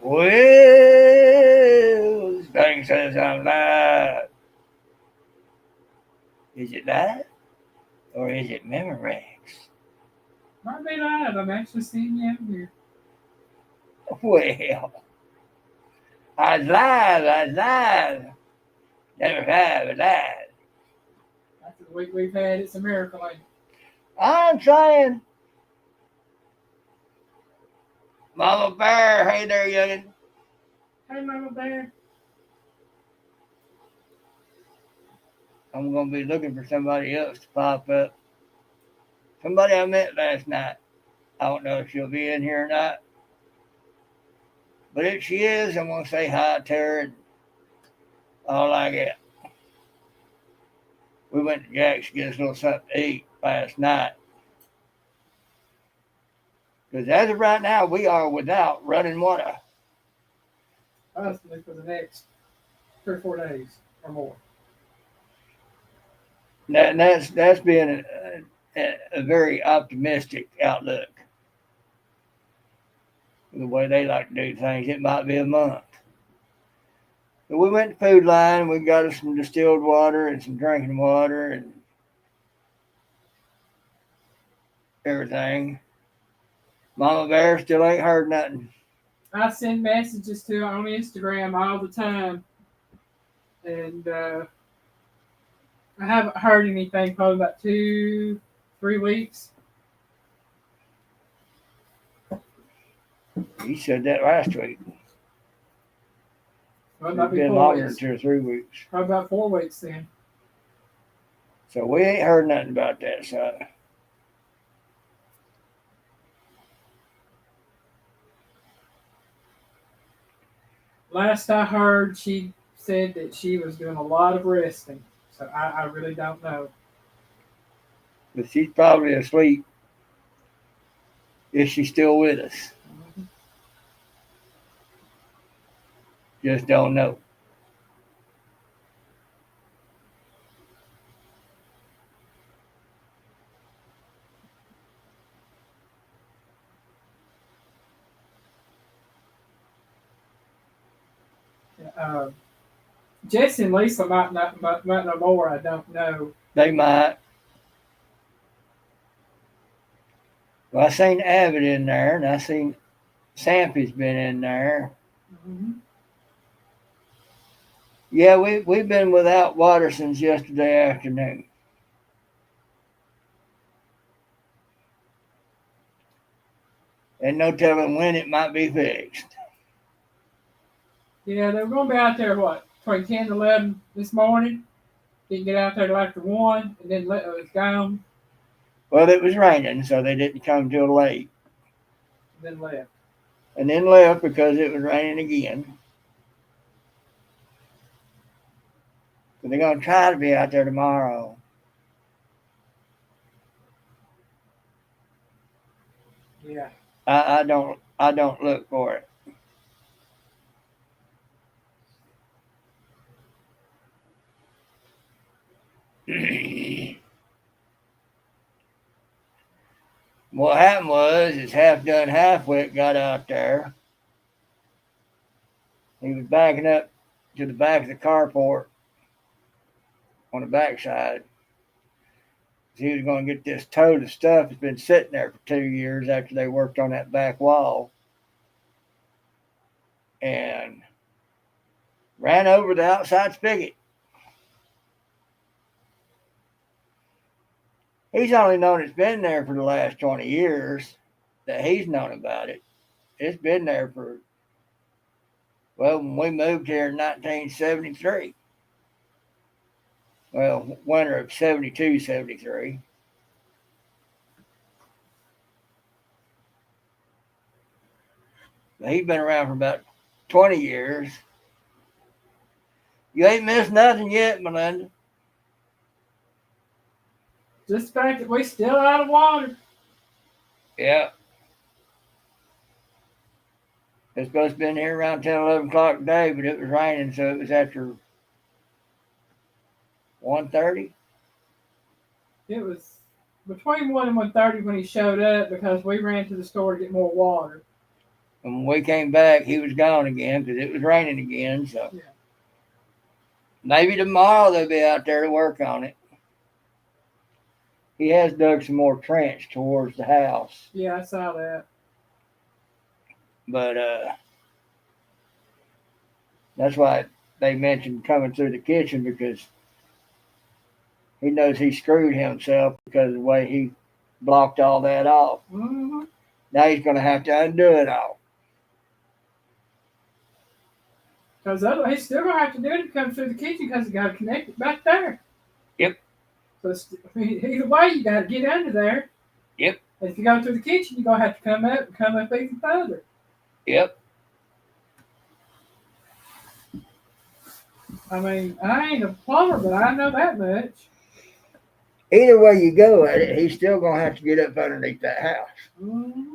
Well, this thing says I'm live. Is it live or is it Memorex? Might be live. I'm actually seeing you out here. Well, I was live. Never have live. After the week we've had, it's a miracle. Ain't it? I'm saying, Mama Bear, hey there, youngin'. Hey, Mama Bear. I'm gonna be looking for somebody else to pop up. Somebody I met last night. I don't know if she'll be in here or not, but if she is, I'm gonna say hi to her and all like that. We went to Jack's to get us a little something to eat last night. Because as of right now, we are without running water. Possibly for the next 3 or 4 days or more. That's been a very optimistic outlook. The way they like to do things, it might be a month. But we went to Food Line. We got us some distilled water and some drinking water and everything. Mama Bear still ain't heard nothing. I send messages to her on Instagram all the time, and I haven't heard anything probably about 2, 3 weeks. You said that last week. Well, it It's might be been four longer than weeks. 2 or 3 weeks. Probably about 4 weeks then. So we ain't heard nothing about that, so. Last I heard, she said that she was doing a lot of resting. So I really don't know. But she's probably asleep. Is she still with us? Mhm. Just don't know. Uh, Jesse and Lisa might know more. I don't know. They might. Well, I seen Abbott in there, and I seen Sampy's been in there. Mm-hmm. Yeah, we've been without water since yesterday afternoon. And no telling when it might be fixed. Yeah, they were going to be out there, what, between 10 and 11 this morning. Didn't get out there till after 1, and then it was gone, Well, it was raining, so they didn't come till late. and then left. And then left because it was raining again. But they're gonna try to be out there tomorrow. Yeah. I don't look for it. What happened was his half done half wit got out there. He was backing up to the back of the carport on the backside. He was going to get this tote of stuff that's been sitting there for 2 years after they worked on that back wall, and ran over the outside spigot. He's only known it's been there for the last 20 years that he's known about it. It's been there for, well, when we moved here in 1973. Well, winter of 72, 73. He's been around for about 20 years. You ain't missed nothing yet, Melinda. Just the fact that we still out of water. Yeah. It's supposed to be in here around 10, 11 o'clock today, but it was raining, so it was after 1:30. It was between 1 and 1:30 when he showed up because we ran to the store to get more water. And when we came back, he was gone again because it was raining again. So Yeah. maybe tomorrow they'll be out there to work on it. He has dug some more trench towards the house. Yeah, I saw that. But that's why they mentioned coming through the kitchen, because he knows he screwed himself because of the way he blocked all that off. Mm-hmm. Now he's going to have to undo it all. Because otherwise, he's still going to have to do it to come through the kitchen because he got to connect it back there. Yep. So either way, you got to get under there. Yep. If you go through the kitchen, you're going to have to come up even further. Yep. I mean, I ain't a plumber, but I know that much. Either way you go at it, he's still going to have to get up underneath that house. Mm-hmm.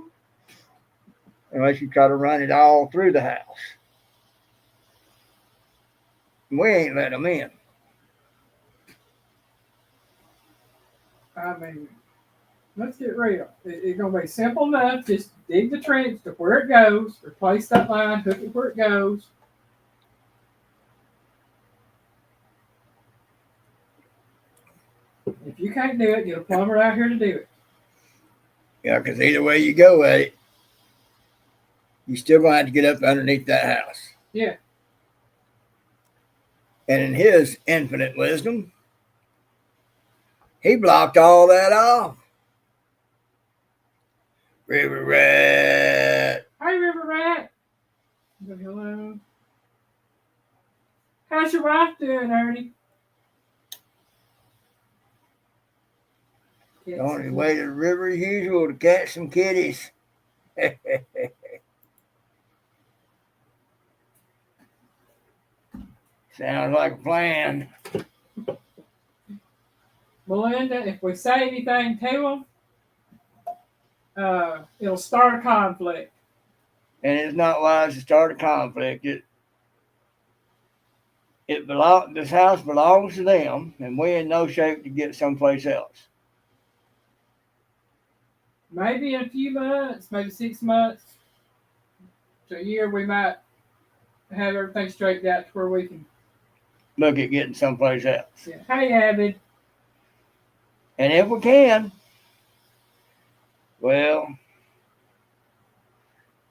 Unless you try to run it all through the house. We ain't let him in. I mean, let's get real. It's going to be simple enough. Just dig the trench to where it goes, replace that line, hook it where it goes. If you can't do it, get a plumber out here to do it. Yeah, because either way you go at it, you still going to have to get up underneath that house. Yeah. And in his infinite wisdom, he blocked all that off. River Rat. Hey, River Rat. Hello. How's your wife doing, Ernie? On his way to the river as usual to catch some kitties. Sounds like a plan. Melinda, if we say anything to them, it'll start a conflict. And it's not wise to start a conflict. This house belongs to them, and we're in no shape to get someplace else. Maybe in a few months, maybe 6 months to a year, we might have everything straightened out to where we can Look at getting someplace else. Yeah. Hey, Abby. And if we can, well,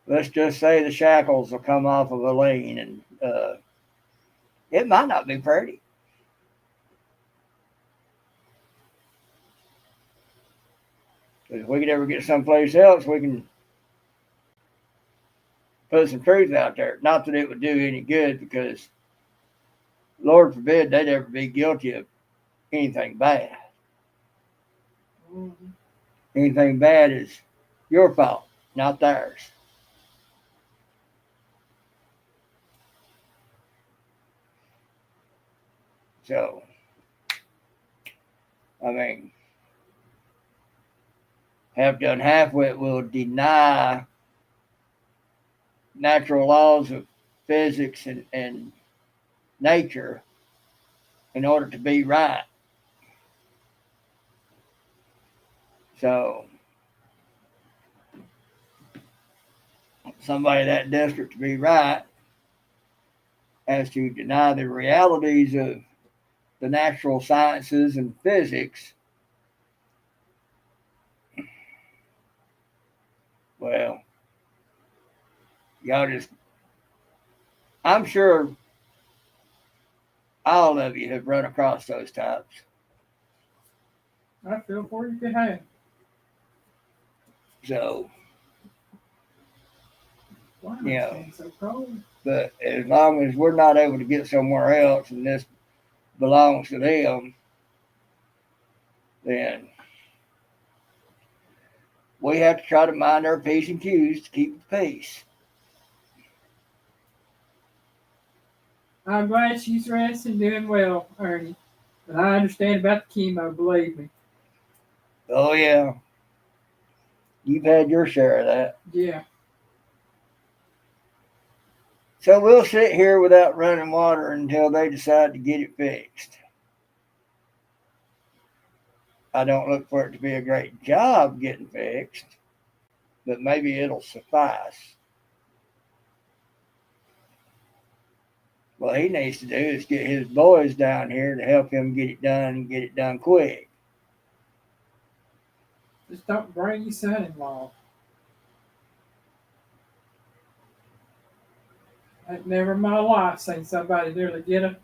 let's just say the shackles will come off of Elaine, and it might not be pretty. If we could ever get someplace else, we can put some truth out there. Not that it would do any good, because Lord forbid they'd ever be guilty of anything bad. Mm-hmm. Anything bad is your fault, not theirs. So, I mean, have done halfwit will deny natural laws of physics and nature in order to be right. So, somebody that desperate to be right has to deny the realities of the natural sciences and physics. Well, y'all just, I'm sure all of you have run across those types. I feel for you if you have. So, Why yeah. am I so cold? But as long as we're not able to get somewhere else and this belongs to them, then we have to try to mind our P's and Q's to keep the peace. I'm glad she's resting, doing well, Ernie. But I understand about the chemo, believe me. Oh, yeah. You've had your share of that. Yeah. So we'll sit here without running water until they decide to get it fixed. I don't look for it to be a great job getting fixed, but maybe it'll suffice. What he needs to do is get his boys down here to help him get it done and get it done quick. Just don't bring your son-in-law. I've never in my life seen somebody nearly get a.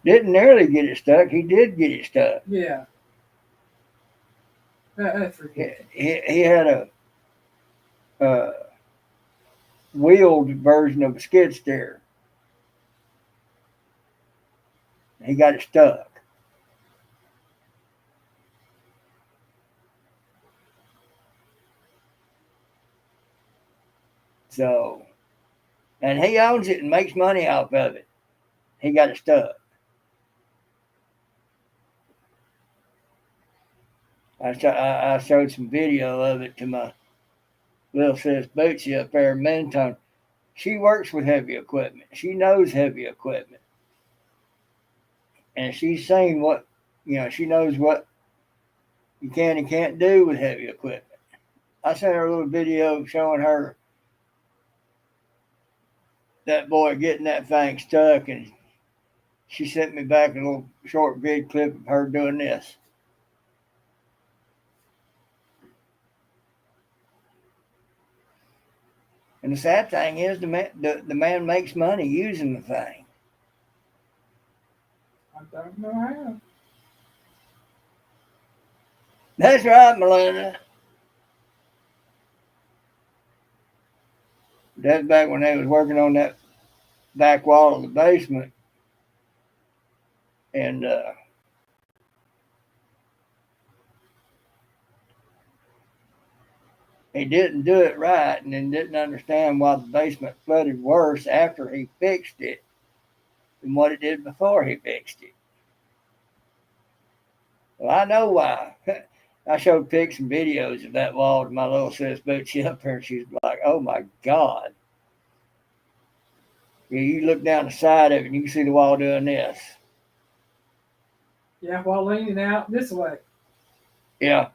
Didn't nearly get it stuck. He did get it stuck. Yeah. That's ridiculous. He had a wheeled version of a skid steer. He got it stuck. So, and he owns it and makes money off of it. He got it stuck. I showed some video of it to my little sis Bootsy up there in Mentone. She works with heavy equipment. She knows heavy equipment. And she's seen what, she knows what you can and can't do with heavy equipment. I sent her a little video showing her that boy getting that thing stuck, and she sent me back a little short vid clip of her doing this. And the sad thing is, the man makes money using the thing. I don't know how. That's right, Melinda. That's back when they was working on that back wall of the basement. And he didn't do it right, and then didn't understand why the basement flooded worse after he fixed it than what it did before he fixed it. Well, I know why. I showed pics and videos of that wall to my little sis Bootsy up there, and she's like, oh my God. You look down the side of it and you can see the wall doing this. Yeah, while leaning out this way. Yeah.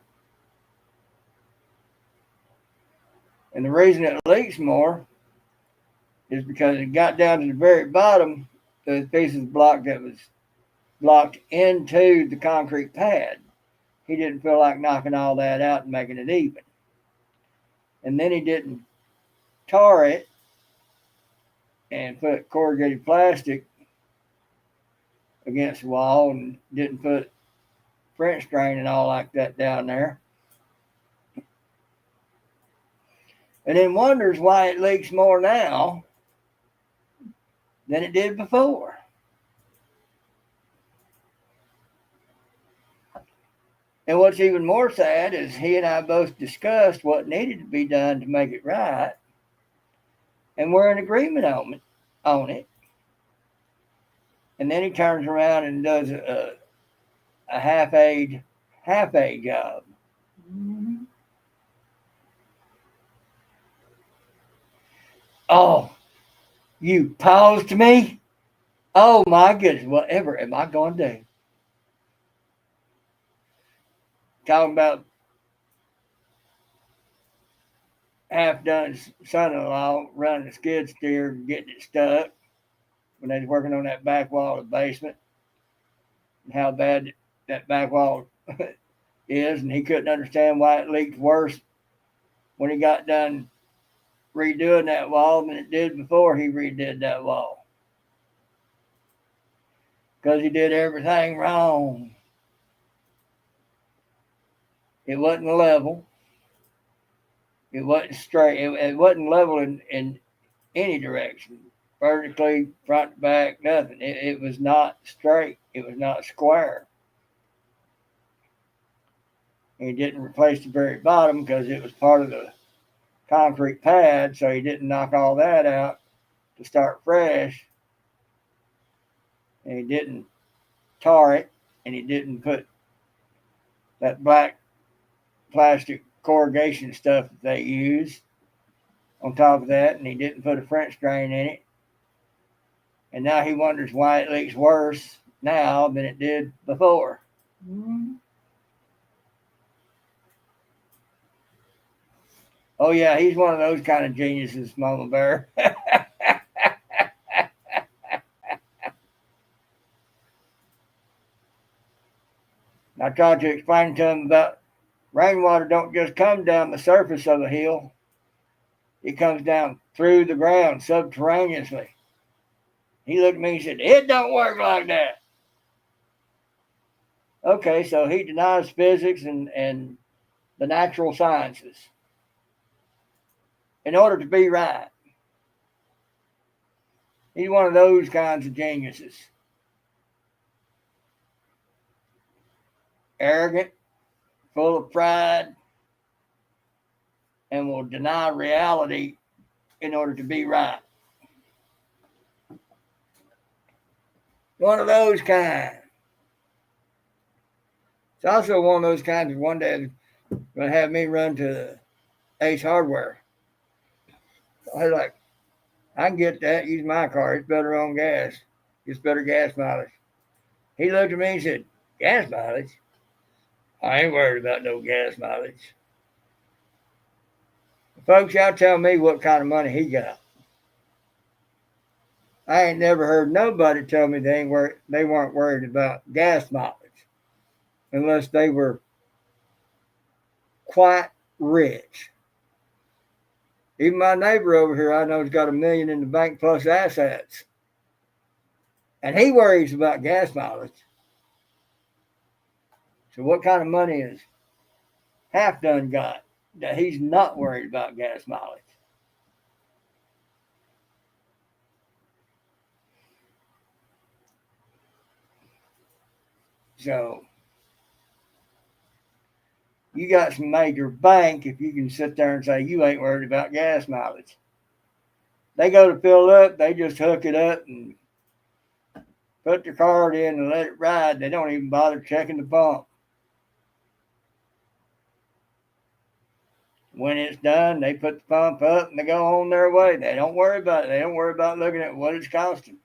And the reason it leaks more is because it got down to the very bottom, those pieces of block that was blocked into the concrete pad. He didn't feel like knocking all that out and making it even. And then he didn't tar it and put corrugated plastic against the wall, and didn't put French drain and all like that down there. And then wonders why it leaks more now than it did before. And what's even more sad is he and I both discussed what needed to be done to make it right, and we're in agreement on it. And then he turns around and does a half-aid job. Mm-hmm. Oh, you paused me? Oh my goodness, whatever am I going to do? Talking about half-done son-in-law running the skid steer and getting it stuck when they was working on that back wall of the basement, and how bad that back wall is, and he couldn't understand why it leaked worse when he got done redoing that wall than it did before he redid that wall. Because he did everything wrong. It wasn't level. It wasn't straight. It wasn't level in any direction. Vertically, front to back, nothing. It was not straight. It was not square. And he didn't replace the very bottom because it was part of the concrete pad, so he didn't knock all that out to start fresh. And he didn't tar it, and he didn't put that black plastic corrugation stuff that they use on top of that, and he didn't put a French drain in it. And now he wonders why it leaks worse now than it did before. Mm-hmm. Oh yeah, he's one of those kind of geniuses, Mama Bear. I tried to explain to him about rainwater don't just come down the surface of a hill. It comes down through the ground subterraneously. He looked at me and said, "It don't work like that." Okay, so he denies physics and the natural sciences in order to be right. He's one of those kinds of geniuses. Arrogant, full of pride, and will deny reality in order to be right. One of those kind. It's also one of those kinds of one day going to have me run to Ace Hardware. I was like, I can get that, use my car. It's better on gas. It's better gas mileage. He looked at me and said, "Gas mileage? I ain't worried about no gas mileage." Folks, y'all tell me what kind of money he got. I ain't never heard nobody tell me they weren't worried about gas mileage unless they were quite rich. Even my neighbor over here, I know, has got $1 million in the bank plus assets, and he worries about gas mileage. So what kind of money is Half Done got that he's not worried about gas mileage? So you got some major bank if you can sit there and say you ain't worried about gas mileage. They go to fill up, they just hook it up and put their card in and let it ride. They don't even bother checking the pump. When it's done, they put the pump up and they go on their way. They don't worry about it. They don't worry about looking at what it's costing.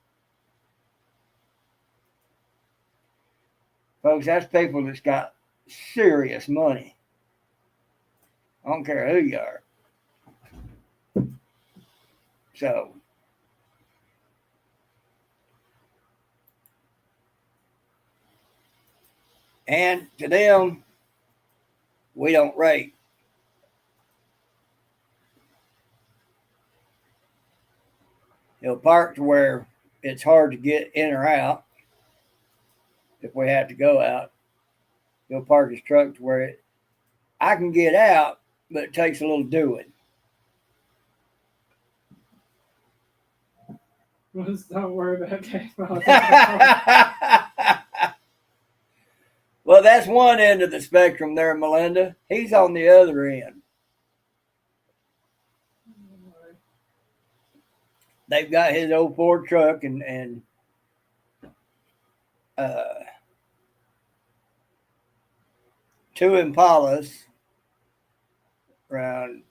Folks, that's people that's got serious money. I don't care who you are. So, and to them, we don't rate. He'll park to where it's hard to get in or out. If we have to go out, he'll park his truck to where I can get out, but it takes a little doing. Just don't worry about gas mileage. Well, that's one end of the spectrum there, Melinda. He's on the other end. They've got his old Ford truck and two Impalas around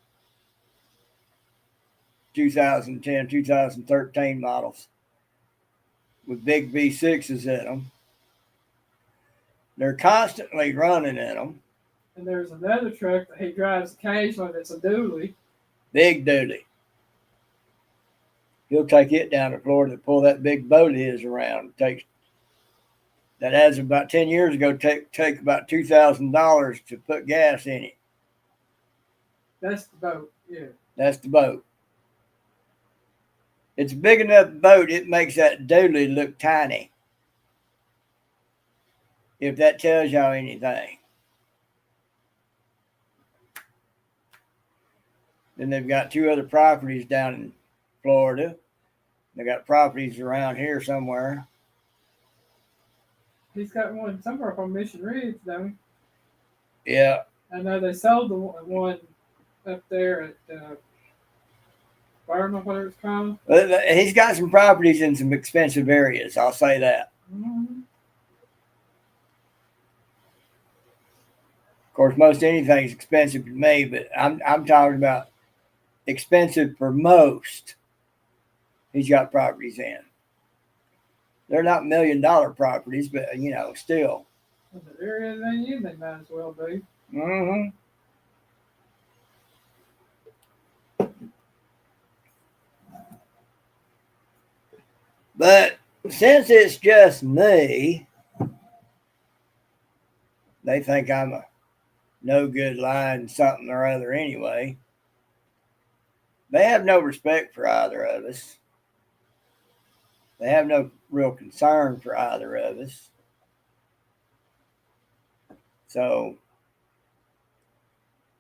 2010, 2013 models with big V6s in them. They're constantly running in them. And there's another truck that he drives occasionally that's a dually. Big dually. He'll take it down to Florida to pull that big boat of his around. That has about 10 years ago take about $2,000 to put gas in it. That's the boat, yeah. That's the boat. It's a big enough boat, it makes that dually look tiny. If that tells y'all anything. Then they've got two other properties down in Florida. They got properties around here somewhere. He's got one somewhere up on Mission Ridge, don't he? Yeah. I know they sold the one up there at Burma, whatever it's called. He's got some properties in some expensive areas, I'll say that. Mm-hmm. Of course, most anything's expensive to me, but I'm talking about expensive for most. He's got properties in. They're not $1 million properties, but still. If there is any, they might as well be. Mm-hmm. But since it's just me, they think I'm a no good lying something or other anyway. They have no respect for either of us. They have no real concern for either of us. So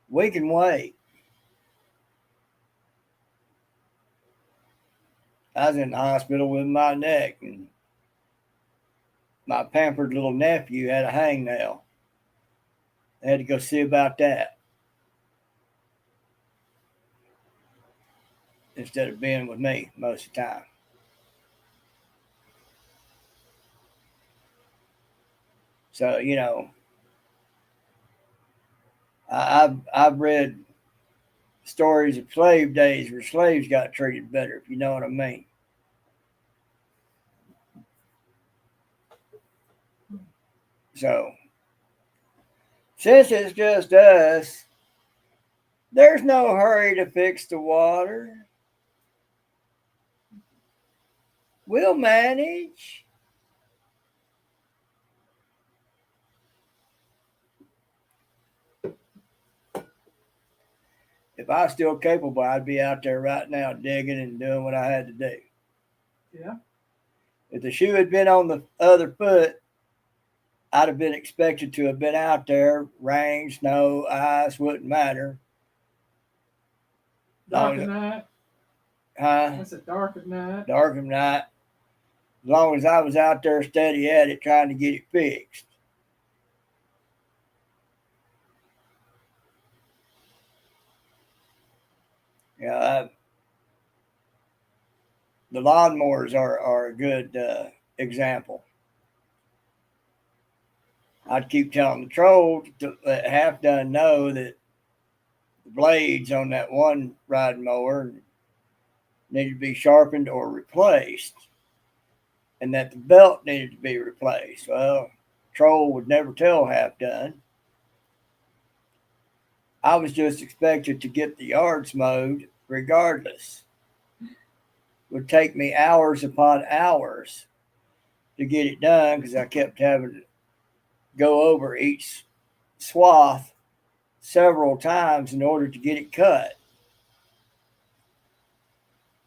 we can wait. I was in the hospital with my neck, and my pampered little nephew had a hangnail. They had to go see about that instead of being with me most of the time. So I've read stories of slave days where slaves got treated better, if you know what I mean. So since it's just us, there's no hurry to fix the water. We'll manage. If I was still capable, I'd be out there right now digging and doing what I had to do. Yeah. If the shoe had been on the other foot, I'd have been expected to have been out there. Rain, snow, ice, wouldn't matter. Dark at night. Huh? That's a dark at night. Dark of night. As long as I was out there steady at it, trying to get it fixed. The lawnmowers are a good example. I'd keep telling the troll to let Half Done know that the blades on that one riding mower needed to be sharpened or replaced, and that the belt needed to be replaced. Well, Troll would never tell Half Done. I was just expected to get the yards mowed regardless. It would take me hours upon hours to get it done because I kept having to go over each swath several times in order to get it cut.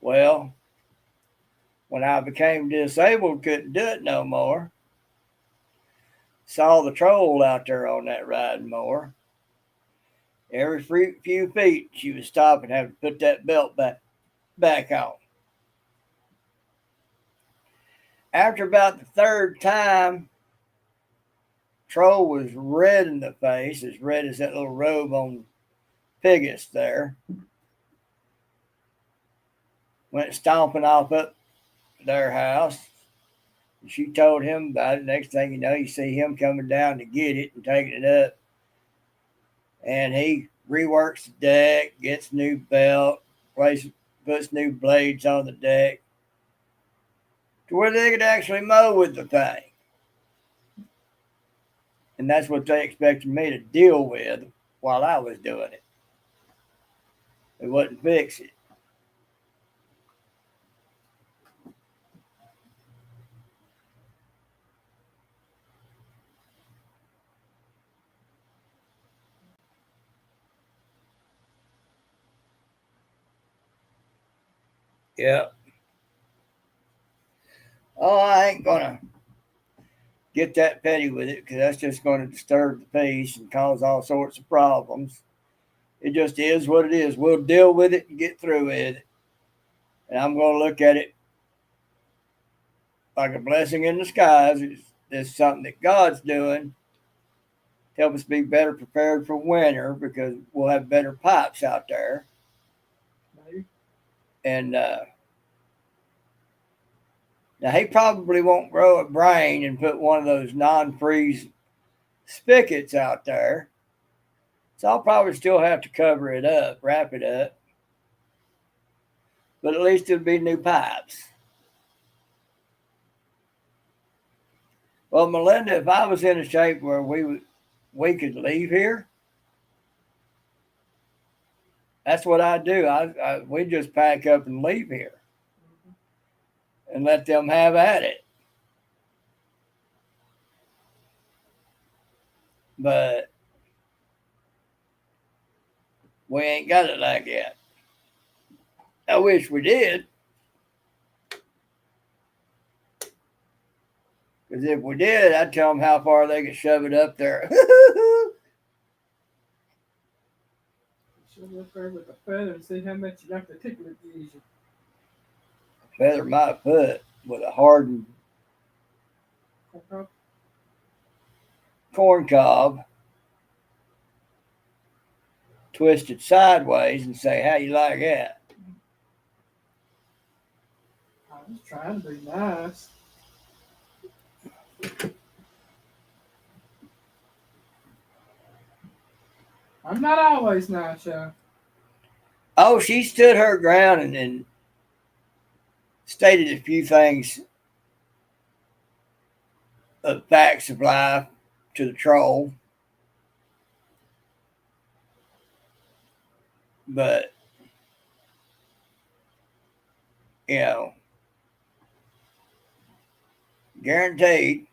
Well, when I became disabled, couldn't do it no more. Saw the troll out there on that riding mower. Every few feet, she would stop and have to put that belt back on. After about the third time, Troll was red in the face, as red as that little robe on Piggus there. Went stomping off up to their house. She told him about it. Next thing you know, you see him coming down to get it and taking it up. And he reworks the deck, gets new belt, puts new blades on the deck to where they could actually mow with the thing. And that's what they expected me to deal with while I was doing it. They wouldn't fix it. Yep. Oh, I ain't gonna get that petty with it because that's just going to disturb the peace and cause all sorts of problems. It just is what it is. We'll deal with it and get through with it. And I'm going to look at it like a blessing in disguise. It's something that God's doing to help us be better prepared for winter because we'll have better pipes out there. Maybe. And now he probably won't grow a brain and put one of those non-freeze spigots out there. So I'll probably still have to cover it up, wrap it up. But at least it'll be new pipes. Well, Melinda, if I was in a shape where we could leave here, that's what I'd do. We just pack up and leave here and let them have at it. But we ain't got it like that. I wish we did. Because if we did, I'd tell them how far they could shove it up there. Shove it up there with a feather and see how much you got to tickle it gives you. Feather my foot with a hardened corn cob, twist it sideways, and say, "How you like that?" I was trying to be nice. I'm not always nice, y'all. Oh, she stood her ground and stated a few things of facts of life to the troll. But, you know, guaranteed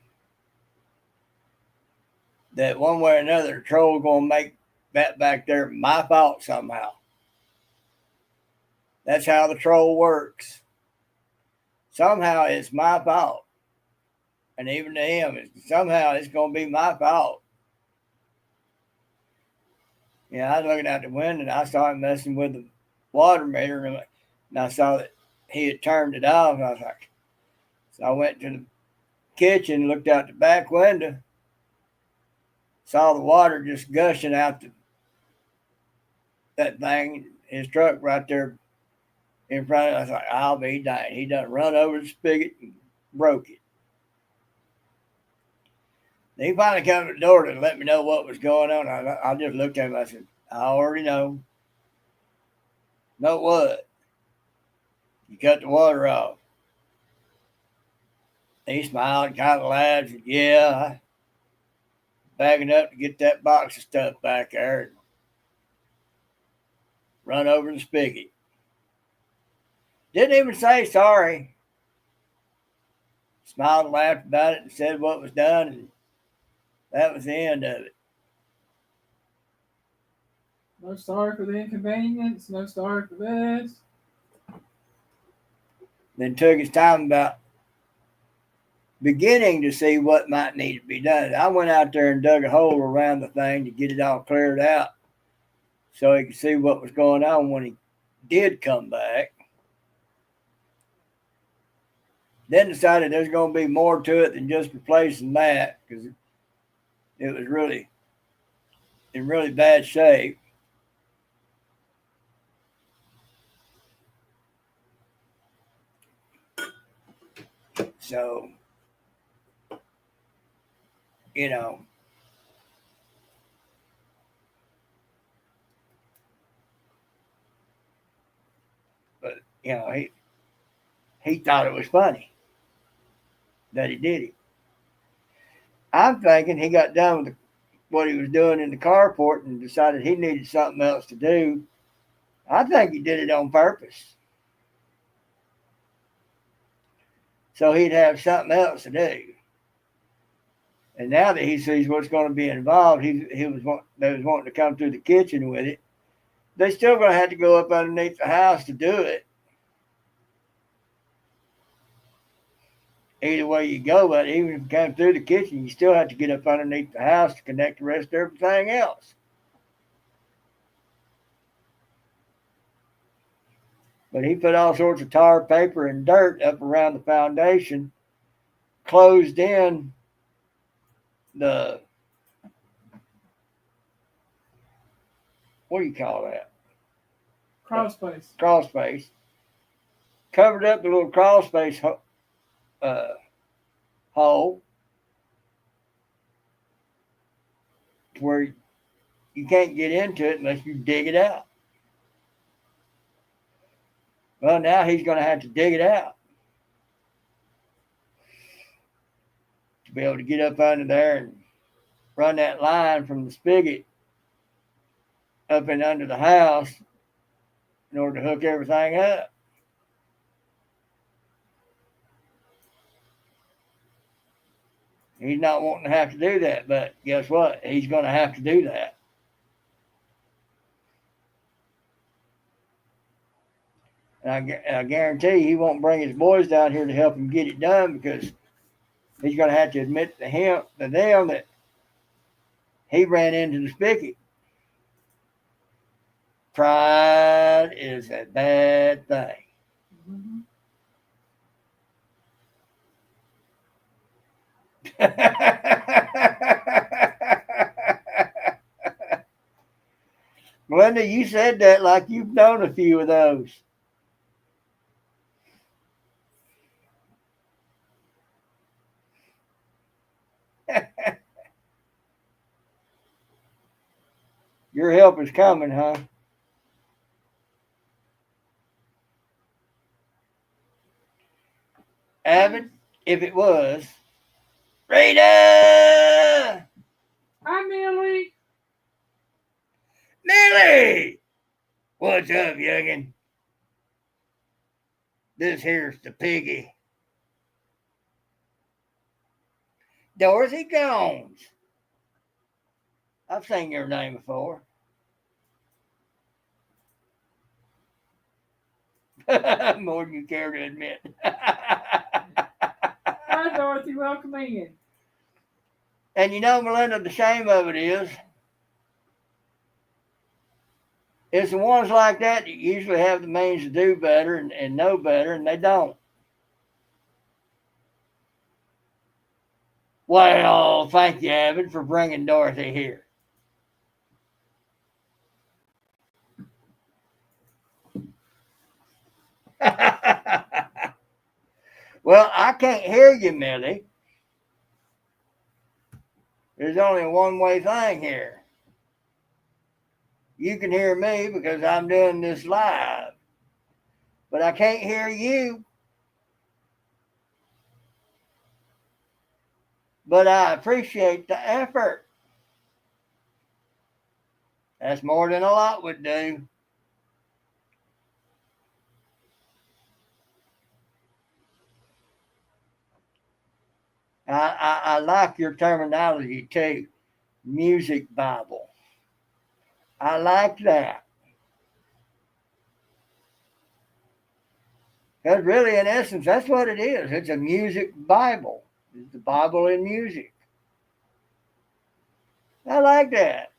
that one way or another, the troll going to make that back there my fault somehow. That's how the troll works. Somehow it's my fault. And even to him, somehow it's going to be my fault. I was looking out the window and I saw him messing with the water meter, and I saw that he had turned it off. And I was like, so I went to the kitchen, looked out the back window, saw the water just gushing out that thing, his truck right there in front of it. I was like, I'll be dang. He done run over the spigot and broke it. He finally came to the door to let me know what was going on. I just looked at him. I said, I already know. Know what? You cut the water off. He smiled, kind of laughed. Said, yeah, backing up to get that box of stuff back there and run over the spigot. Didn't even say sorry. Smiled and laughed about it and said what was done, and that was the end of it. No sorry for the inconvenience. No sorry for this. Then took his time about beginning to see what might need to be done. I went out there and dug a hole around the thing to get it all cleared out so he could see what was going on when he did come back. Then decided there's going to be more to it than just replacing that, because it was really in really bad shape. So, but he thought it was funny that he did it. I'm thinking he got done with what he was doing in the carport and decided he needed something else to do. I think he did it on purpose, so he'd have something else to do. And now that he sees what's going to be involved, they was wanting to come through the kitchen with it. They're still going to have to go up underneath the house to do it. Either way you go, but even if you come through the kitchen, you still have to get up underneath the house to connect the rest of everything else. But he put all sorts of tar, paper, and dirt up around the foundation, closed in the, what do you call that? Crawl space. Crawl space. Covered up the little crawl space hole where you can't get into it unless you dig it out. Well, now he's going to have to dig it out. to be able to get up under there and run that line from the spigot up and under the house in order to hook everything up. He's not wanting to have to do that, but guess what? He's going to have to do that. And I guarantee he won't bring his boys down here to help him get it done, because he's going to have to admit to them that he ran into the spigot. Pride is a bad thing. Mm-hmm. Melinda, you said that like you've known a few of those. Your help is coming, huh? Avid, if it was. Rita! Hi, Millie. Millie! What's up, youngin'? This here's the Piggy. Dorothy Gomes. I've seen your name before. More than you care to admit. Hi, Dorothy. Welcome in. And you know, Melinda, the shame of it is, it's the ones like that usually have the means to do better and know better, and they don't. Well, thank you, Avid, for bringing Dorothy here. Well, I can't hear you, Millie. There's only a one-way thing here. You can hear me because I'm doing this live, but I can't hear you. But I appreciate the effort. That's more than a lot would do. I like your terminology too. Music Bible. I like that. Because really, in essence, that's what it is. It's a music Bible. It's the Bible in music. I like that.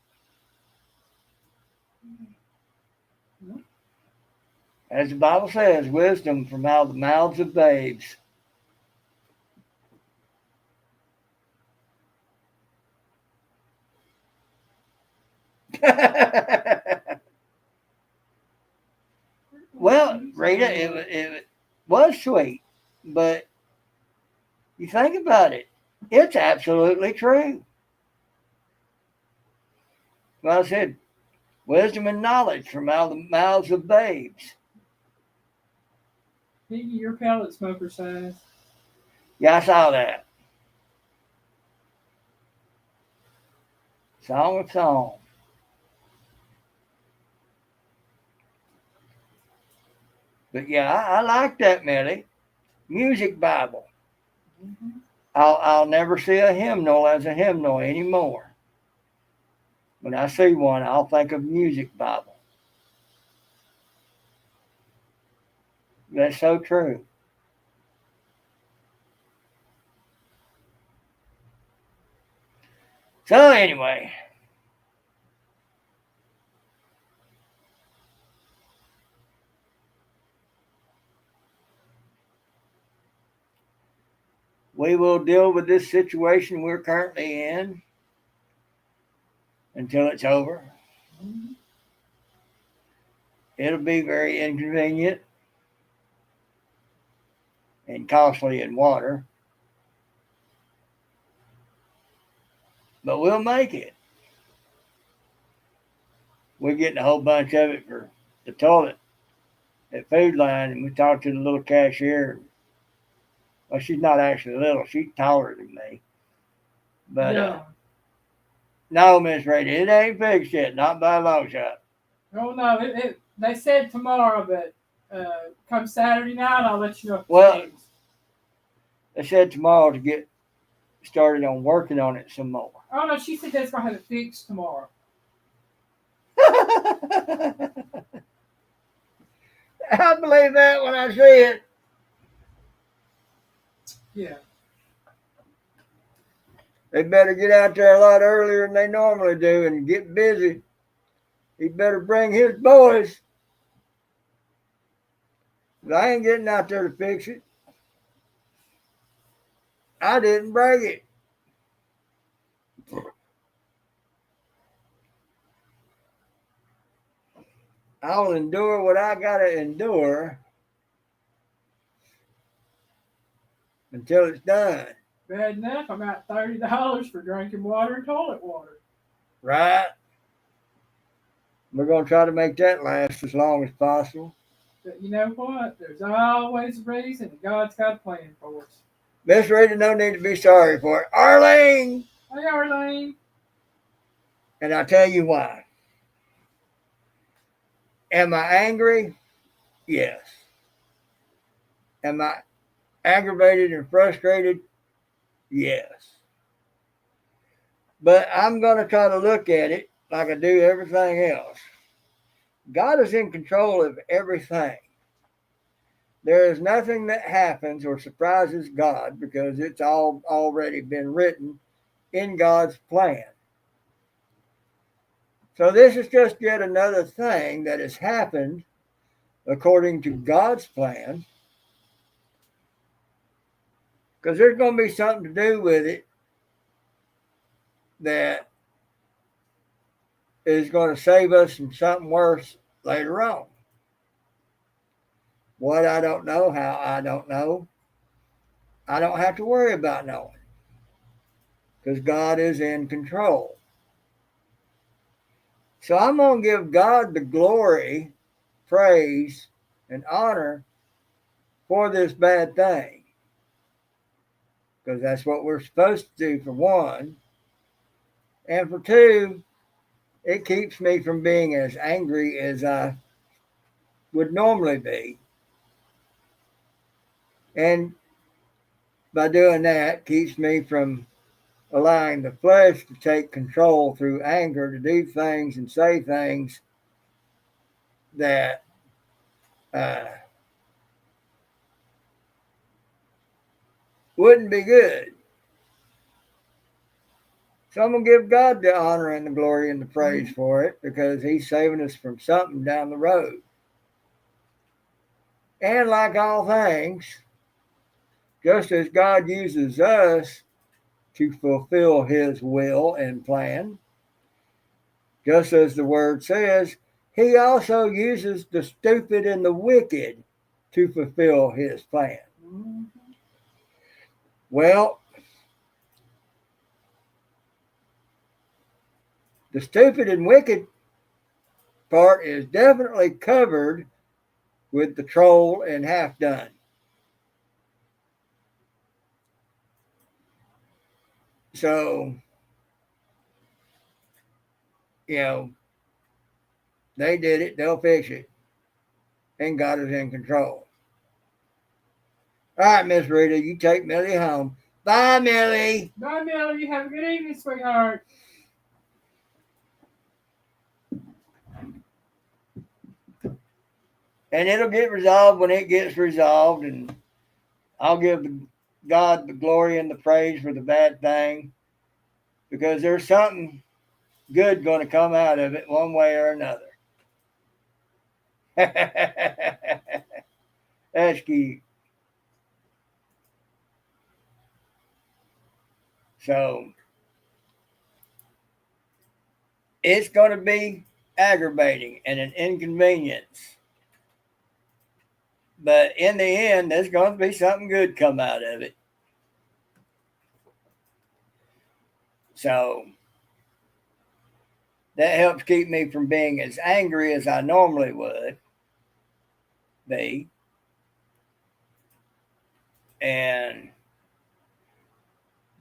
As the Bible says, wisdom from out of the mouths of babes. Well, Rita, it was sweet, but you think about it, it's absolutely true. Well, I said, wisdom and knowledge from out of the mouths of babes. Piggy, your pellet smoker size. Yeah, I saw that. Song of Song. But yeah, I like that, Millie. Music Bible. Mm-hmm. I'll never see a hymnal as a hymnal anymore. When I see one, I'll think of Music Bible. That's so true. So anyway, we will deal with this situation we're currently in until it's over. Mm-hmm. It'll be very inconvenient and costly in water, but we'll make it. We're getting a whole bunch of it for the toilet at Food Line, and we talked to the little cashier. Well, she's not actually little; she's taller than me. But Yeah. no, Miss Rita, it ain't fixed yet. Not by a long shot. Oh no, they said tomorrow, but come Saturday night, I'll let you know if it's Well, fixed. they said tomorrow to get started on working on it some more. Oh no, she said that's gonna have it fixed tomorrow. I believe that when I see it. Yeah. They better get out there a lot earlier than they normally do and get busy. He better bring his boys. I ain't getting out there to fix it. I didn't break it. I'll endure what I gotta endure until it's done. Bad enough, I'm out $30 for drinking water and toilet water. Right? We're gonna try to make that last as long as possible. But you know what? There's always a reason, and God's got a plan for us. Miss Rita, no need to be sorry for it. Arlene! Hey, Arlene. And I'll tell you why. Am I angry? Yes. Am I aggravated and frustrated? Yes. But I'm going to try to look at it like I do everything else. God is in control of everything. There is nothing that happens or surprises God because it's all already been written in God's plan. So this is just yet another thing that has happened according to God's plan, because there's going to be something to do with it that is going to save us from something worse later on. What, I don't know. How, I don't know. I don't have to worry about knowing because God is in control. So I'm going to give God the glory, praise, and honor for this bad thing, because that's what we're supposed to do, for one. And for two, it keeps me from being as angry as I would normally be. And by doing that, keeps me from allowing the flesh to take control through anger to do things and say things that wouldn't be good. So I'm going to give God the honor and the glory and the praise for it, because he's saving us from something down the road. And like all things, just as God uses us to fulfill his will and plan, just as the word says, he also uses the stupid and the wicked to fulfill his plan. Mm-hmm. Well, the stupid and wicked part is definitely covered with the troll and half done. So, they did it, they'll fix it, and God is in control. All right, Miss Rita, you take Millie home. Bye, Millie. Bye, Millie. Have a good evening, sweetheart. And it'll get resolved when it gets resolved, and I'll give God the glory and the praise for the bad thing, because there's something good going to come out of it one way or another. That's cute. So it's going to be aggravating and an inconvenience. But in the end, there's going to be something good come out of it. So that helps keep me from being as angry as I normally would be. And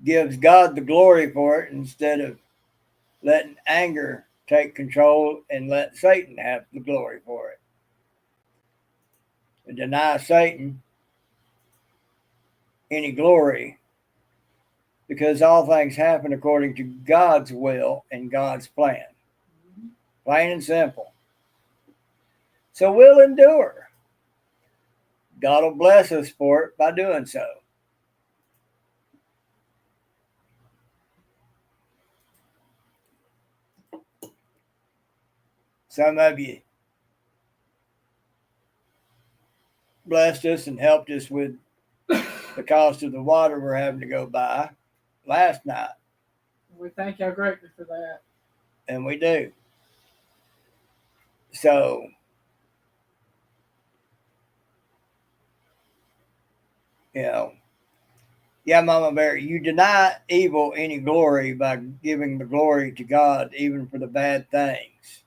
gives God the glory for it instead of letting anger take control and let Satan have the glory for it. And deny Satan any glory, because all things happen according to God's will and God's plan. Plain and simple. So we'll endure. God will bless us for it by doing so. Some of you blessed us and helped us with the cost of the water we're having to go buy last night. We thank y'all greatly for that. And we do. So, yeah, Mama Bear, you deny evil any glory by giving the glory to God, even for the bad things.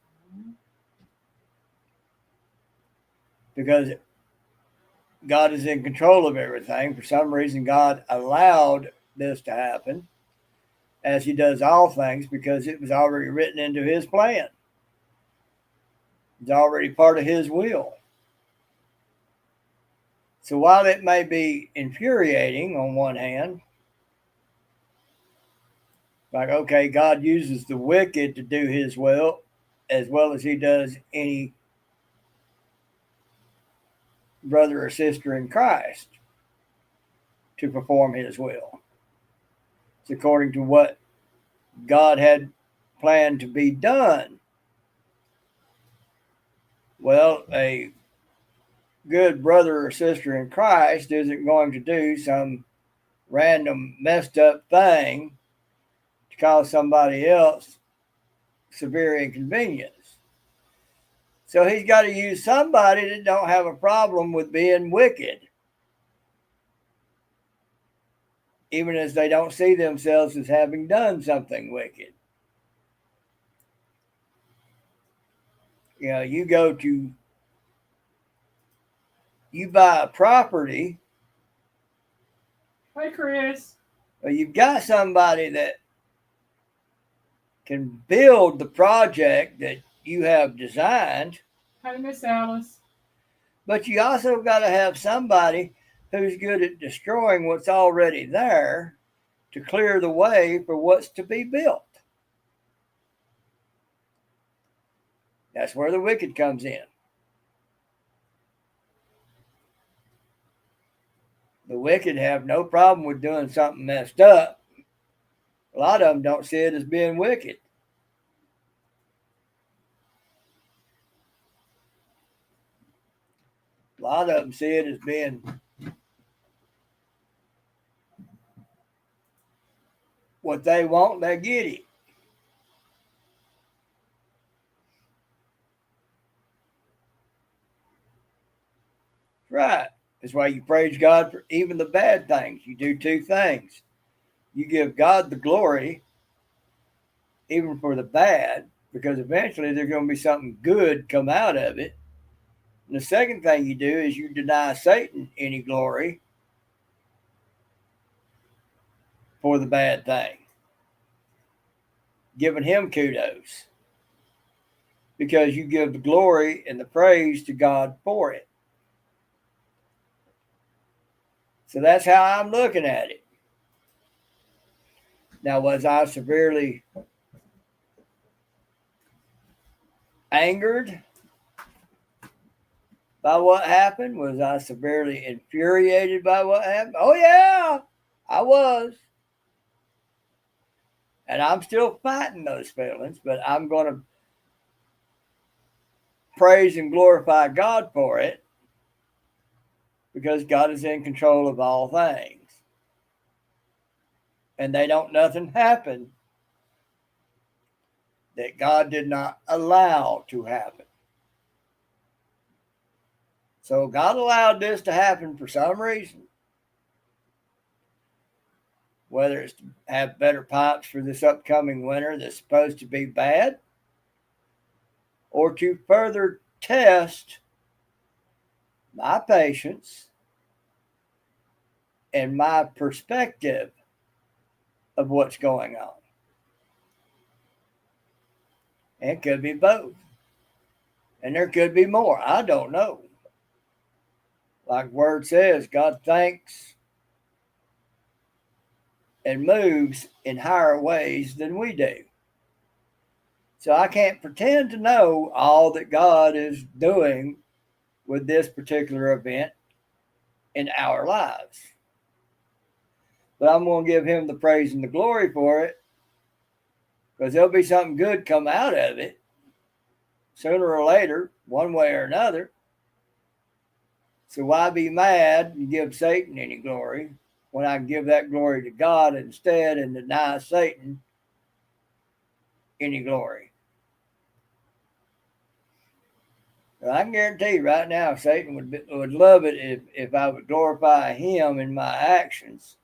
Because God is in control of everything. For some reason, God allowed this to happen, as He does all things, because it was already written into His plan. It's already part of His will. So while it may be infuriating on one hand, like, okay, God uses the wicked to do His will, as well as He does any brother or sister in Christ to perform His will. It's according to what God had planned to be done. Well, a good brother or sister in Christ isn't going to do some random messed up thing to cause somebody else severe inconvenience. So he's got to use somebody that don't have a problem with being wicked, even as they don't see themselves as having done something wicked. You buy a property. Hey, Chris. Well, you've got somebody that can build the project that you have designed. Hey, Miss Alice. But you also got to have somebody who's good at destroying what's already there to clear the way for what's to be built. That's where the wicked comes in. The wicked have no problem with doing something messed up. A lot of them don't see it as being wicked. A lot of them see it as being what they want, they get it. Right. That's why you praise God for even the bad things. You do two things. You give God the glory, even for the bad, because eventually there's going to be something good come out of it. And the second thing you do is you deny Satan any glory for the bad thing, giving him kudos, because you give the glory and the praise to God for it. So that's how I'm looking at it. Now, was I severely angered by what happened? Was I severely infuriated by what happened? Oh, yeah, I was. And I'm still fighting those feelings, but I'm going to praise and glorify God for it, because God is in control of all things. And nothing happen that God did not allow to happen. So God allowed this to happen for some reason. Whether it's to have better pipes for this upcoming winter that's supposed to be bad, or to further test my patience and my perspective of what's going on. And it could be both. And there could be more. I don't know. Like the word says, God thinks and moves in higher ways than we do. So I can't pretend to know all that God is doing with this particular event in our lives. But I'm going to give him the praise and the glory for it, because there'll be something good come out of it sooner or later, one way or another. So why be mad and give Satan any glory when I can give that glory to God instead and deny Satan any glory? Well, I can guarantee you right now, Satan would love it if I would glorify him in my actions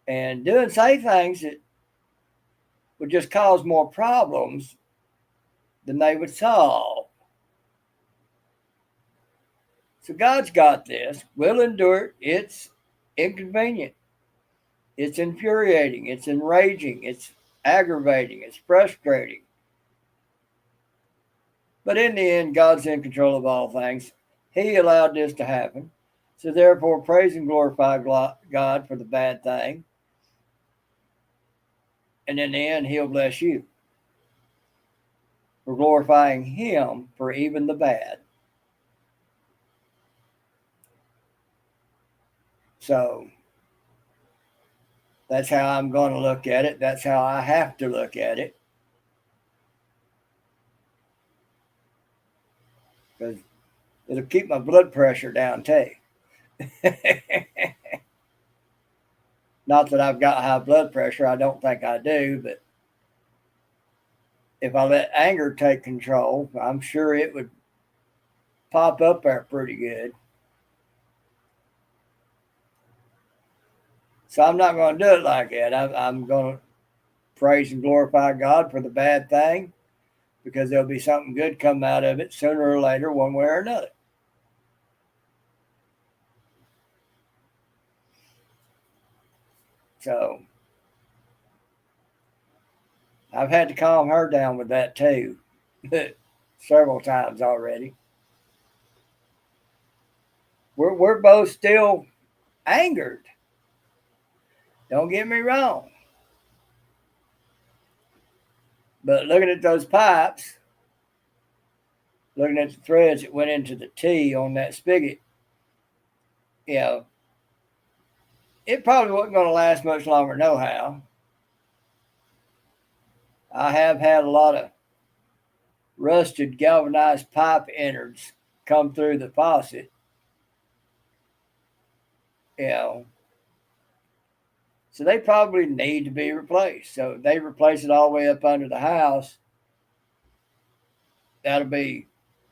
and say things that would just cause more problems than they would solve. So God's got this. We'll endure it. It's inconvenient. It's infuriating. It's enraging. It's aggravating. It's frustrating. But in the end, God's in control of all things. He allowed this to happen. So therefore, praise and glorify God for the bad thing. And in the end, he'll bless you for glorifying him for even the bad. So that's how I'm going to look at it. That's how I have to look at it. Because it'll keep my blood pressure down too. Not that I've got high blood pressure. I don't think I do. But if I let anger take control, I'm sure it would pop up there pretty good. So I'm not going to do it like that. I'm going to praise and glorify God for the bad thing, because there'll be something good come out of it sooner or later, one way or another. So I've had to calm her down with that too, several times already. We're both still angered. Don't get me wrong. But looking at those pipes, looking at the threads that went into the tea on that spigot, it probably wasn't going to last much longer nohow. I have had a lot of rusted galvanized pipe innards come through the faucet. So they probably need to be replaced. So if they replace it all the way up under the house, that'll be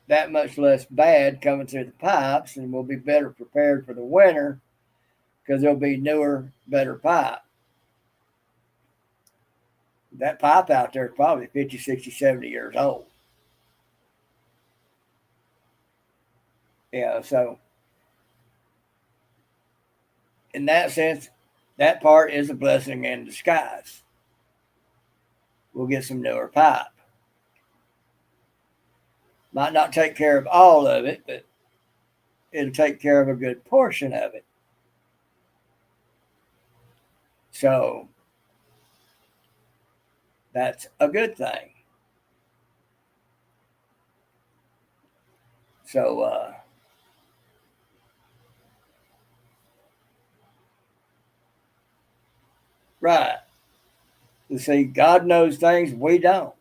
that much less bad coming through the pipes, and we'll be better prepared for the winter because there'll be newer, better pipe. That pipe out there is probably 50, 60, 70 years old. So in that sense, that part is a blessing in disguise. We'll get some newer pipe. Might not take care of all of it, but it'll take care of a good portion of it. So that's a good thing. So right. You see, God knows things we don't.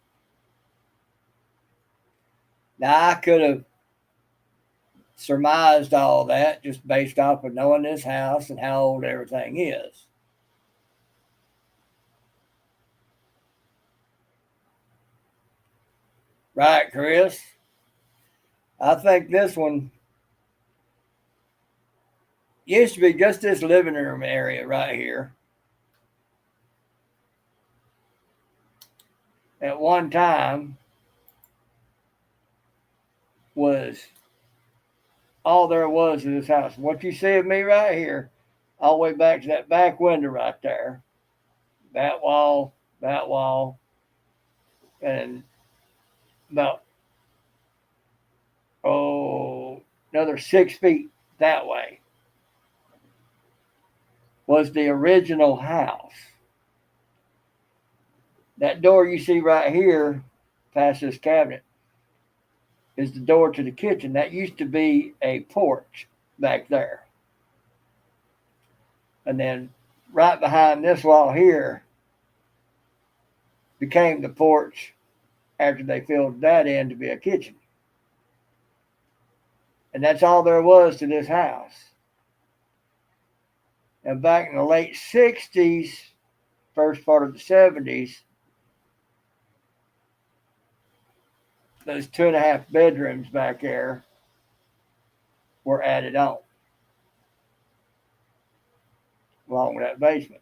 Now, I could have surmised all that just based off of knowing this house and how old everything is. Right, Chris? I think this one used to be just this living room area right here. At one time was all there was in this house. What you see of me right here, all the way back to that back window right there, that wall, and about another 6 feet that way was the original house. That door you see right here, past this cabinet, is the door to the kitchen. That used to be a porch back there. And then right behind this wall here became the porch after they filled that in to be a kitchen. And that's all there was to this house. And back in the late 60s, first part of the 70s, those 2.5 bedrooms back there were added on, along with that basement.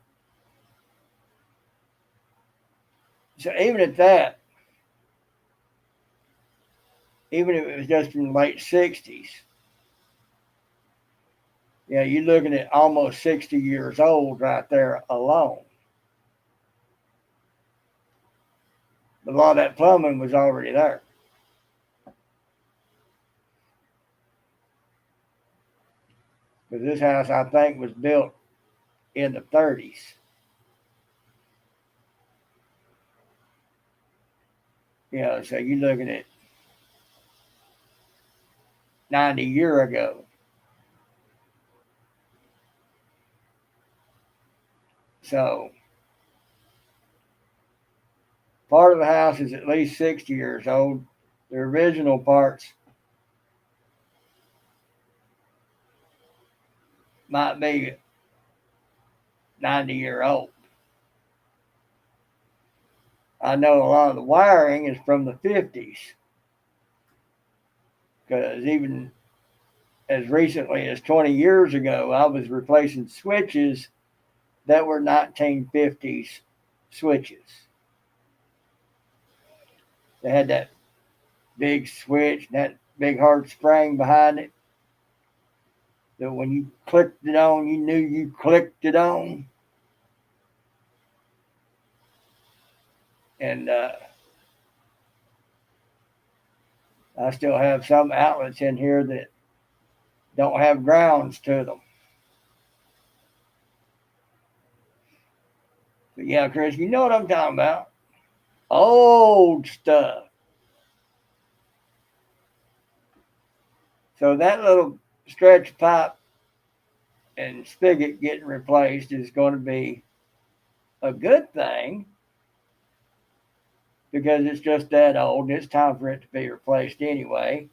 So even at that, even if it was just from the late 60s, yeah, you're looking at almost 60 years old right there alone. But a lot of that plumbing was already there. Because this house, I think, was built in the 30s. Yeah, so you're looking at 90 years ago. So part of the house is at least 60 years old. The original parts might be 90-year-old. I know a lot of the wiring is from the 50s. Because even as recently as 20 years ago, I was replacing switches that were 1950s switches. They had that big switch, that big hard spring behind it, that when you clicked it on, you knew you clicked it on. And I still have some outlets in here that don't have grounds to them. But yeah, Chris, you know what I'm talking about. Old stuff. So that little stretch pipe and spigot getting replaced is going to be a good thing because it's just that old and it's time for it to be replaced anyway.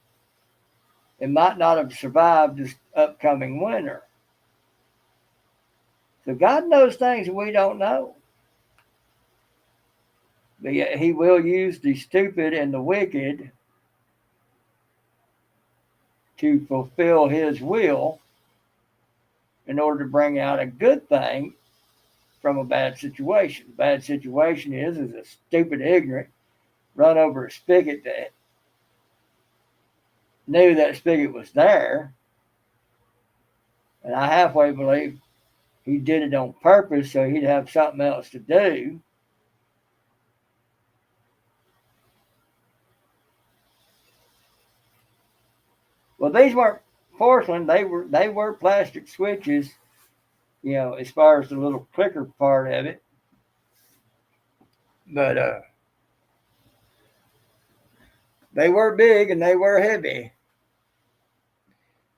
It might not have survived this upcoming winter. So God knows things that we don't know. But yet he will use the stupid and the wicked to fulfill his will in order to bring out a good thing from a bad situation. The bad situation is a stupid ignorant run over a spigot that knew that spigot was there. And I halfway believe he did it on purpose so he'd have something else to do. Well, these weren't porcelain; they were plastic switches. You know, as far as the little clicker part of it. But they were big and they were heavy,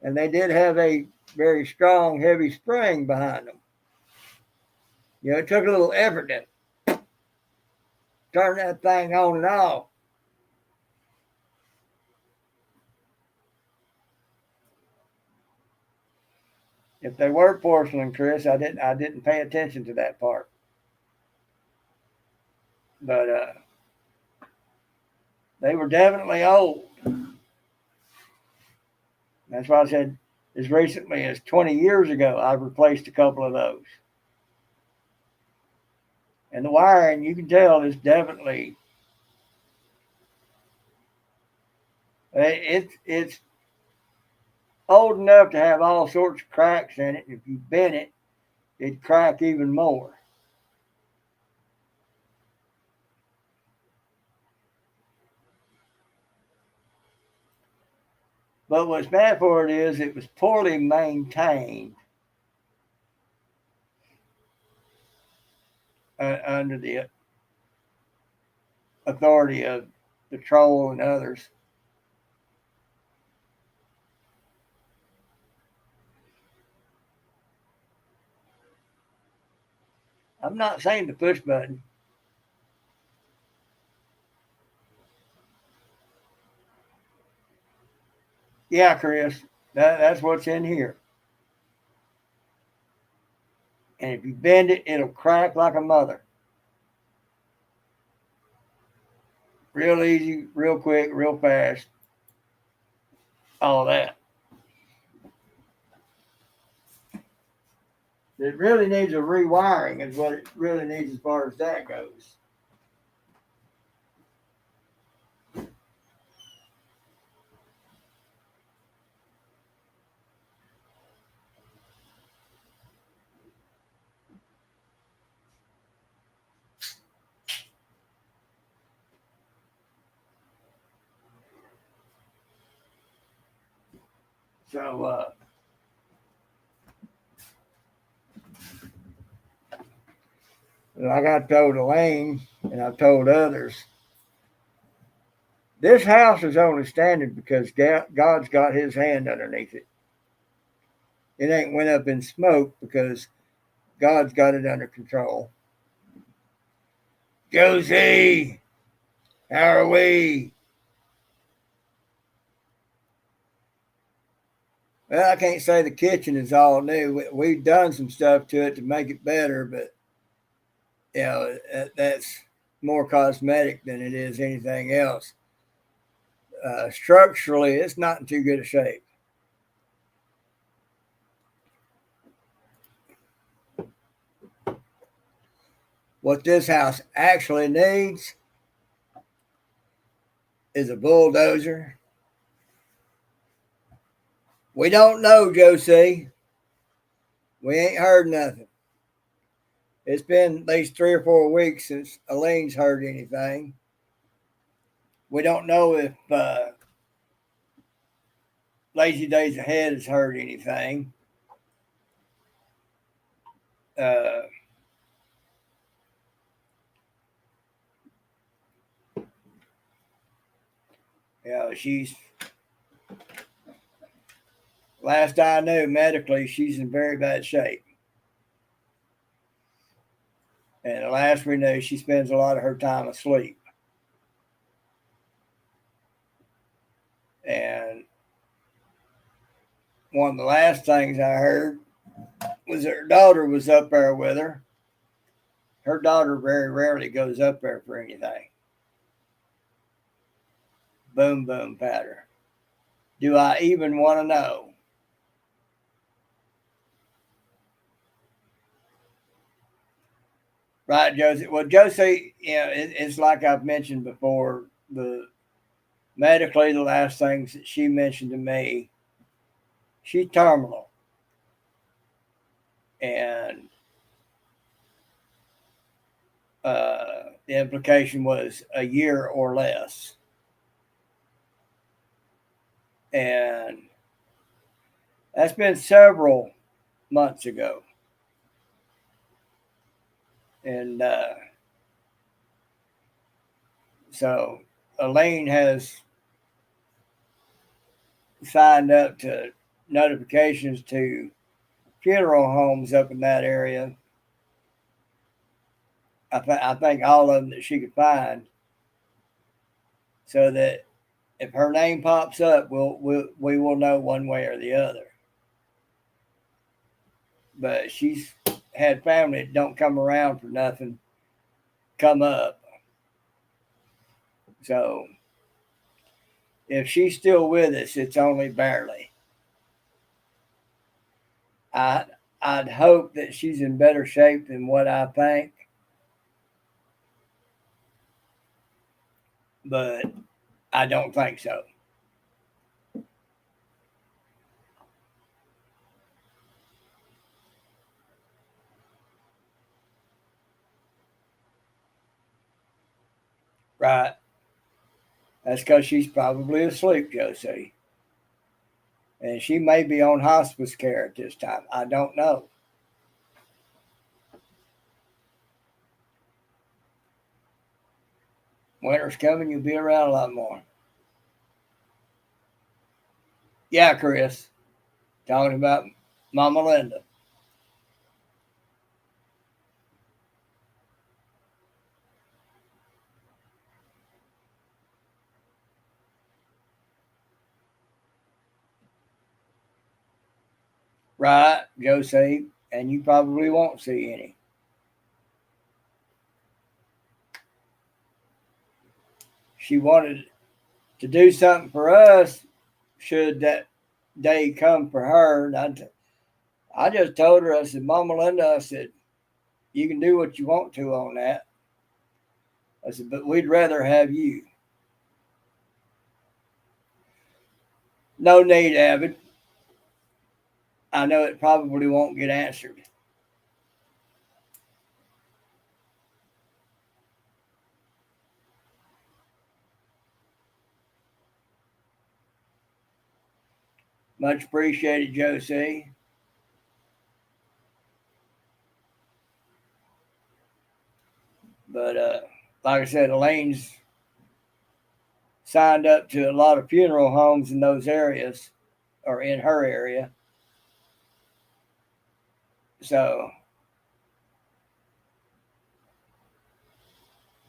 and they did have a very strong, heavy spring behind them. You know, it took a little effort to turn that thing on and off. If they were porcelain, Chris, I didn't pay attention to that part. But they were definitely old. That's why I said as recently as 20 years ago, I replaced a couple of those. And the wiring, you can tell, is definitely it's old enough to have all sorts of cracks in it. If you bent it, it'd crack even more. But what's bad for it is it was poorly maintained under the authority of the troll and others. I'm not saying the push button. Yeah, Chris, that's what's in here. And if you bend it, it'll crack like a mother. Real easy, real quick, real fast. All that. It really needs a rewiring, is what it really needs as far as that goes. So, like I told Elaine and I've told others, this house is only standing because God's got his hand underneath it. It ain't went up in smoke because God's got it under control. Josie, how are we? Well, I can't say the kitchen is all new. We've done some stuff to it to make it better, but you know that's more cosmetic than it is anything else. Structurally, it's not in too good a shape. What this house actually needs is a bulldozer. We don't know, Josie. We ain't heard nothing. It's been at least 3 or 4 weeks since Elaine's heard anything. We don't know if Lazy Days Ahead has heard anything. Uh, she's, last I knew, medically, she's in very bad shape. And the last we knew, she spends a lot of her time asleep. And one of the last things I heard was her daughter was up there with her. Her daughter very rarely goes up there for anything. Boom, boom, patter. Do I even want to know? Right, Josie? Well, Josie, it's like I've mentioned before. Medically, the last things that she mentioned to me, she's terminal. And the implication was a year or less. And that's been several months ago. And so Elaine has signed up to notifications to funeral homes up in that area. I think all of them that she could find, so that if her name pops up, we will know one way or the other. But she's had family that don't come around for nothing come up. So if she's still with us, it's only barely. I'd hope that she's in better shape than what I think, but I don't think so. Right. That's because she's probably asleep, Josie. And she may be on hospice care at this time. I don't know. Winter's coming, you'll be around a lot more. Yeah, Chris. Talking about Mama Linda. Right, Josie, and you probably won't see any. She wanted to do something for us should that day come for her. And I just told her, I said, Mama Linda, I said, you can do what you want to on that. I said, but we'd rather have you. No need, Abbott. I know it probably won't get answered. Much appreciated, Josie. But like I said, Elaine's signed up to a lot of funeral homes in those areas or in her area. So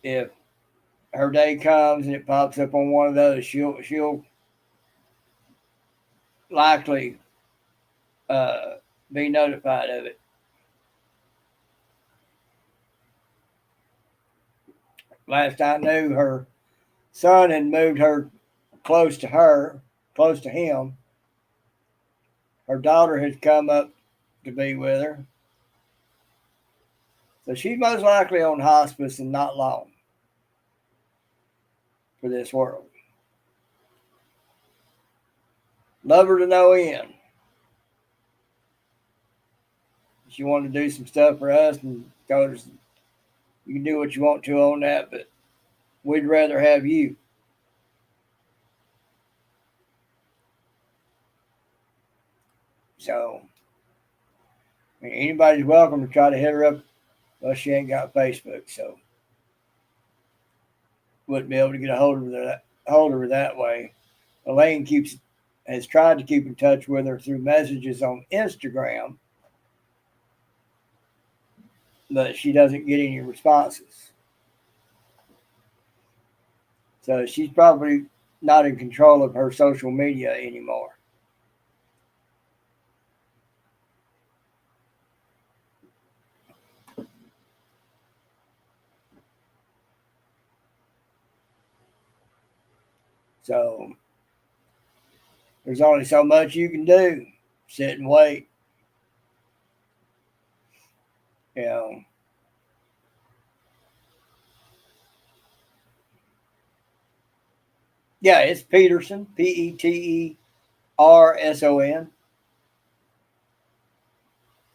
if her day comes and it pops up on one of those, she'll likely be notified of it. Last I knew, her son had moved her, close to him. Her daughter had come up to be with her. So she's most likely on hospice and not long for this world. Love her to no end. She wanted to do some stuff for us and told us, you can do what you want to on that, but we'd rather have you. So, I mean, anybody's welcome to try to hit her up. Well, she ain't got Facebook, so wouldn't be able to get a hold of her that way. Elaine has tried to keep in touch with her through messages on Instagram, but she doesn't get any responses. So she's probably not in control of her social media anymore. So there's only so much you can do. Sit and wait. You know. Yeah, it's Peterson, Peterson.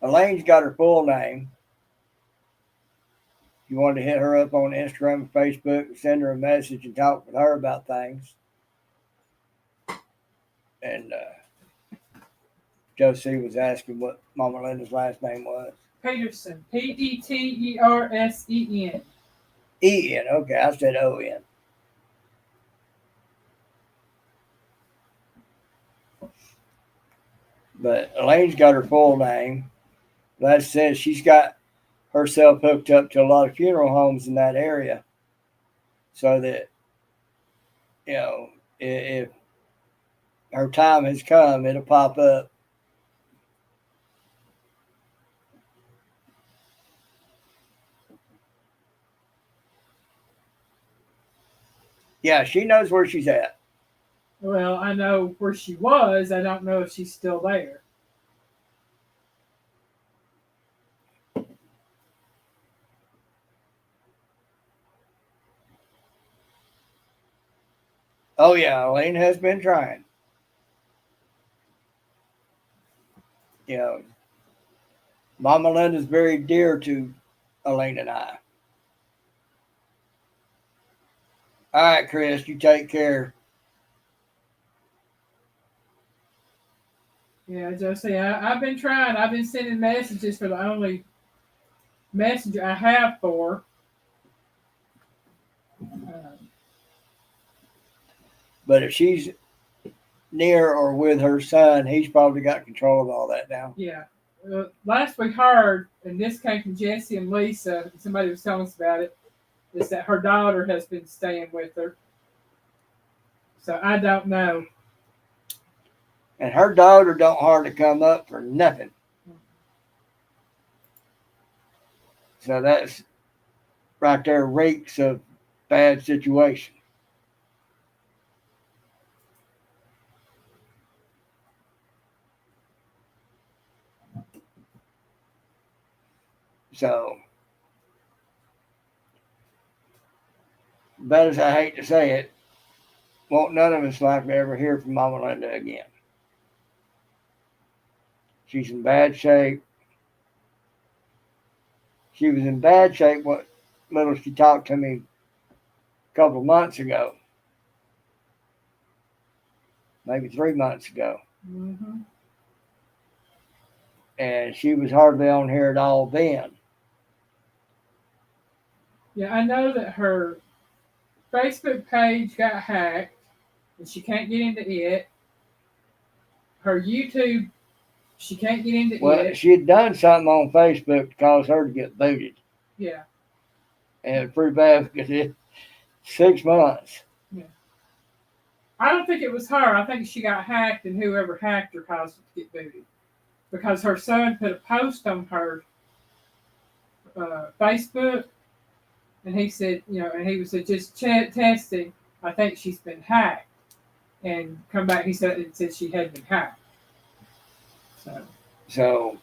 Elaine's got her full name. If you wanted to hit her up on Instagram and Facebook, send her a message and talk with her about things. And Josie was asking what Mama Linda's last name was. Peterson. Petersen. E-N. Okay, I said O-N. But Elaine's got her full name. That says she's got herself hooked up to a lot of funeral homes in that area. So that, if her time has come, it'll pop up. Yeah, she knows where she's at. Well, I know where she was. I don't know if she's still there. Oh, yeah, Elaine has been trying. Mama Linda's very dear to Elaine and I. All right, Chris, you take care. Yeah, Josie, I've been trying. I've been sending messages for the only messenger I have for. But if she's near or with her son, he's probably got control of all that now. Yeah. Last we heard, and this came from Jesse and Lisa, somebody was telling us about it, is that her daughter has been staying with her. So I don't know. And her daughter don't hardly come up for nothing. So that's right there reeks of bad situation. So, bad as I hate to say it, won't none of us like to ever hear from Mama Linda again. She's in bad shape. She was in bad shape what little she talked to me a couple of months ago, maybe 3 months ago. Mm-hmm. And she was hardly on here at all then. Yeah, I know that her Facebook page got hacked and she can't get into it. Her YouTube, she can't get into it. She had done something on Facebook to cause her to get booted. Yeah. And it's pretty bad because it's 6 months. Yeah. I don't think it was her. I think she got hacked and whoever hacked her caused her to get booted. Because her son put a post on her Facebook and he said, and he was just testing. I think she's been hacked, and come back. He said it said she had been hacked. So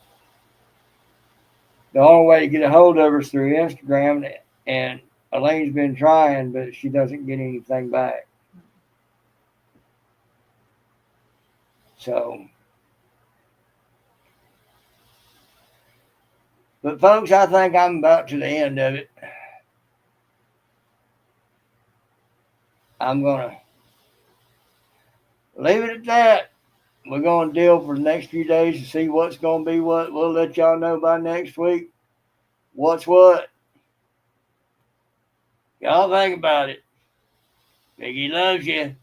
the only way to get a hold of her is through Instagram, and Elaine's been trying, but she doesn't get anything back. So, but folks, I think I'm about to the end of it. I'm going to leave it at that. We're going to deal for the next few days to see what's going to be what. We'll let y'all know by next week what's what. Y'all think about it. Piggy loves you.